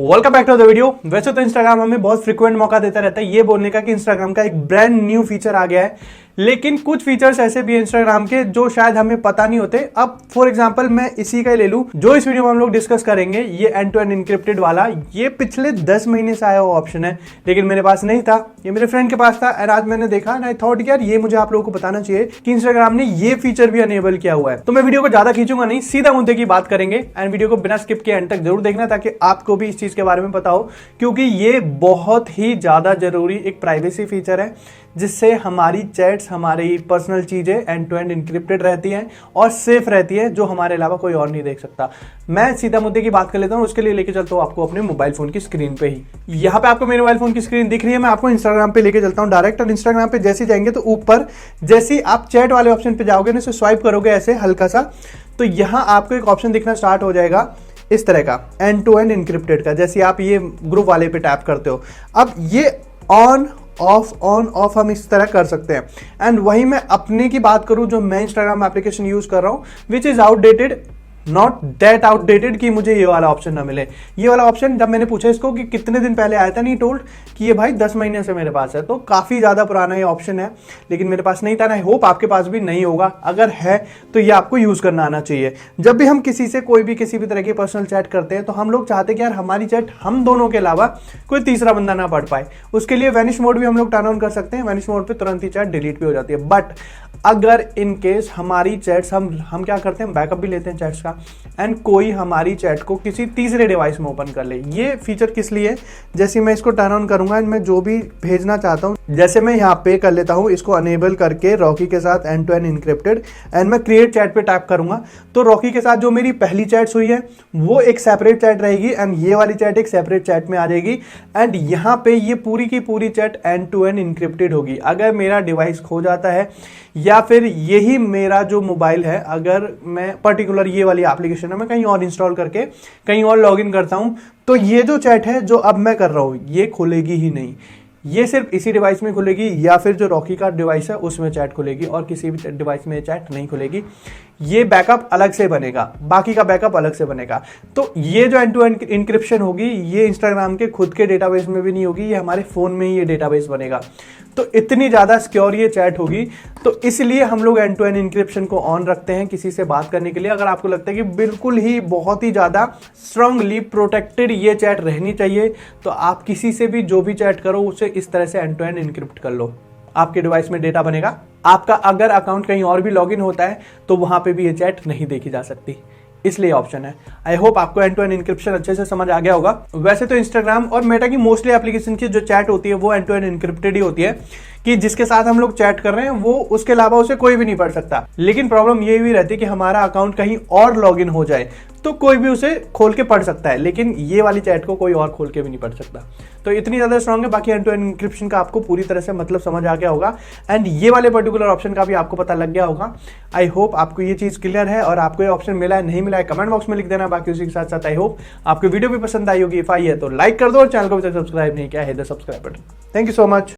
Welcome back to the video. वैसे तो Instagram हमें बहुत फ्रिक्वेंट मौका देता रहता है ये बोलने का कि इंस्टाग्राम का एक ब्रांड न्यू फीचर आ गया है, लेकिन कुछ फीचर्स ऐसे भी हैं इंस्टाग्राम के जो शायद हमें पता नहीं होते। अब फॉर एग्जांपल मैं इसी का ले लूं जो इस वीडियो में हम लोग डिस्कस करेंगे, ये एंड टू एंड इनक्रिप्टेड वाला। ये पिछले 10 महीने से आया हुआ ऑप्शन है, लेकिन मेरे पास नहीं था, ये मेरे फ्रेंड के पास था। एंड आज मैंने देखा एंड आई थॉट यार ये मुझे आप लोगों को बताना चाहिए कि इंस्टाग्राम ने ये फीचर भी अनेबल किया हुआ है। तो मैं वीडियो को ज्यादा खींचूंगा नहीं, सीधा मुद्दे की बात करेंगे एंड वीडियो को बिना स्किप के एंड तक जरूर देखना ताकि आपको भी इस चीज के बारे में पता हो, क्योंकि ये बहुत ही ज्यादा जरूरी एक प्राइवेसी फीचर है जिससे हमारी चैट्स, हमारी पर्सनल चीजें एंड टू एंड इनक्रिप्टेड रहती हैं और सेफ रहती है, जो हमारे अलावा कोई और नहीं देख सकता। मैं सीधा मुद्दे की बात कर लेता हूं, उसके लिए लेके चलता हूं आपको अपने मोबाइल फोन की स्क्रीन पे ही। यहाँ पे आपको मेरे मोबाइल फोन की स्क्रीन दिख रही है, मैं आपको इंस्टाग्राम पे लेके चलता हूँ डायरेक्ट। और इंस्टाग्राम पे जैसे जाएंगे तो ऊपर जैसे ही आप चैट वाले ऑप्शन पे जाओगे ना, स्वाइप करोगे ऐसे हल्का सा, तो यहाँ आपको एक ऑप्शन दिखना स्टार्ट हो जाएगा इस तरह का, एंड टू एंड इनक्रिप्टेड का। जैसे आप ये ग्रुप वाले पे टैप करते हो, अब ये ऑन ऑफ हम इस तरह कर सकते हैं। एंड वही मैं अपने की बात करूं, जो मैं इंस्टाग्राम एप्लीकेशन यूज कर रहा हूं, which is outdated, not that outdated कि मुझे ये वाला ऑप्शन ना मिले। ये वाला ऑप्शन जब मैंने पूछा इसको कि कितने दिन पहले आया था, नहीं टोल्ड कि ये भाई 10 महीने से मेरे पास है, तो काफी ज्यादा पुराना ये ऑप्शन है, लेकिन मेरे पास नहीं था। आई होप आपके पास भी नहीं होगा, अगर है तो ये आपको यूज करना आना चाहिए। जब भी हम किसी से कोई भी किसी भी तरह की पर्सनल चैट करते हैं तो हम लोग चाहते हैं कि यार हमारी चैट हम दोनों के अलावा कोई तीसरा बंदा ना पढ़ पाए। उसके लिए वैनिश मोड भी हम लोग टर्न ऑन कर सकते हैं। वैनिश मोड पे तुरंत ही चैट डिलीट भी हो जाती है। बट अगर इन केस हमारी चैट्स हम क्या करते हैं, बैकअप भी लेते हैं चैट्स का, एंड कोई हमारी चैट को किसी तीसरे डिवाइस में ओपन कर ले। ये फीचर किस लिए? जैसे मैं इसको टर्न ऑन करूंगा एंड मैं जो भी भेजना चाहता हूं, जैसे मैं यहाँ पे कर लेता हूं इसको अनेबल करके रॉकी के साथ end to end encrypted, and मैं क्रिएट चैट पे टैप करूंगा तो रॉकी के साथ जो मेरी पहली चैट्स हुई है वो एक सेपरेट चैट रहेगी एंड ये वाली चैट एक सेपरेट चैट में आ जाएगी। एंड यहाँ पे ये पूरी की पूरी chat end to end encrypted होगी। अगर मेरा डिवाइस खो जाता है या फिर यही मेरा जो मोबाइल है, अगर मैं पर्टिकुलर ये वाली एप्लीकेशन है मैं कहीं और इंस्टॉल करके कहीं और लॉगिन करता हूं, तो ये जो चैट है जो अब मैं कर रहा हूं ये खुलेगी ही नहीं। ये सिर्फ इसी डिवाइस में खुलेगी या फिर जो रॉकी का डिवाइस है उसमें चैट खुलेगी, और किसी भी डिवाइस में चैट नहीं खुलेगी। ये बैकअप अलग से बनेगा, बाकी का बैकअप अलग से बनेगा। तो ये जो एंड टू एंड इनक्रिप्शन होगी ये इंस्टाग्राम के खुद के डेटाबेस में भी नहीं होगी, ये हमारे फोन में ही ये डेटाबेस बनेगा। तो इतनी ज्यादा सिक्योर ये चैट होगी, तो इसलिए हम लोग एंड टू एंड इनक्रिप्शन को ऑन रखते हैं किसी से बात करने के लिए। अगर आपको लगता है कि बिल्कुल ही बहुत ही ज्यादा स्ट्रांगली प्रोटेक्टेड ये चैट रहनी चाहिए, तो आप किसी से भी जो भी चैट करो उसे इस तरह से एंड टू एंड इनक्रिप्ट कर लो। आपके डिवाइस में डेटा बनेगा, आपका अगर अकाउंट कहीं और भी लॉगिन होता है तो वहां पे भी ये चैट नहीं देखी जा सकती, इसलिए ऑप्शन है। आई होप आपको एंड टू एंड इनक्रिप्शन अच्छे से समझ आ गया होगा। वैसे तो इंस्टाग्राम और मेटा की मोस्टली एप्लीकेशन की जो चैट होती है वो एंड टू एंड इनक्रिप्टेड ही होती है, कि जिसके साथ हम लोग चैट कर रहे हैं वो उसके अलावा उसे कोई भी नहीं पढ़ सकता। लेकिन प्रॉब्लम ये भी रहती है कि हमारा अकाउंट कहीं और लॉगिन हो जाए तो कोई भी उसे खोल के पढ़ सकता है, लेकिन ये वाली चैट को कोई और खोल के भी नहीं पढ़ सकता। तो इतनी ज्यादा स्ट्रांग है। बाकी एंड टू एंड इनक्रिप्शन का आपको पूरी तरह से मतलब समझ आ गया होगा एंड ये वाले पर्टिकुलर ऑप्शन का भी आपको पता लग गया होगा। आई होप आपको ये चीज क्लियर है, और आपको ये ऑप्शन मिला है नहीं मिला है कमेंट बॉक्स में लिख देना। बाकी उसी के साथ साथ आई होप आपको वीडियो भी पसंद आई होगी। इफ आई है तो लाइक कर दो, और चैनल को अभी तक सब्सक्राइब नहीं किया है तो subscribe button. Thank you so much.